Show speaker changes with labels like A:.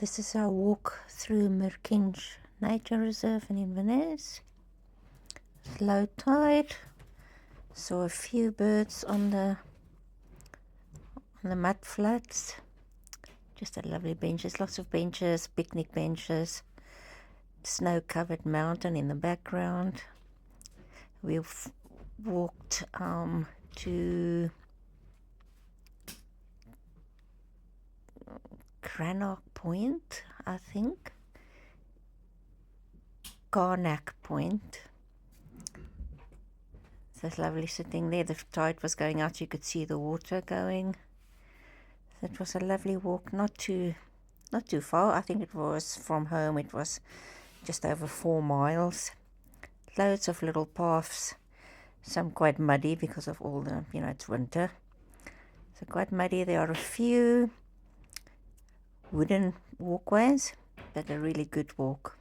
A: This is our walk through Merkinch Nature Reserve in Inverness. It's low tide. Saw a few birds on the mud flats. Just a lovely benches, lots of benches, picnic benches. Snow-covered mountain in the background. We've walked to Cranach Point, I think. Carnac Point. So it's lovely sitting there. The tide was going out, you could see the water going. So it was a lovely walk, not too far. I think it was from home, it was just over 4 miles. Loads of little paths, some quite muddy because of all the, it's winter. So quite muddy. There are a few wooden walkways, but a really good walk.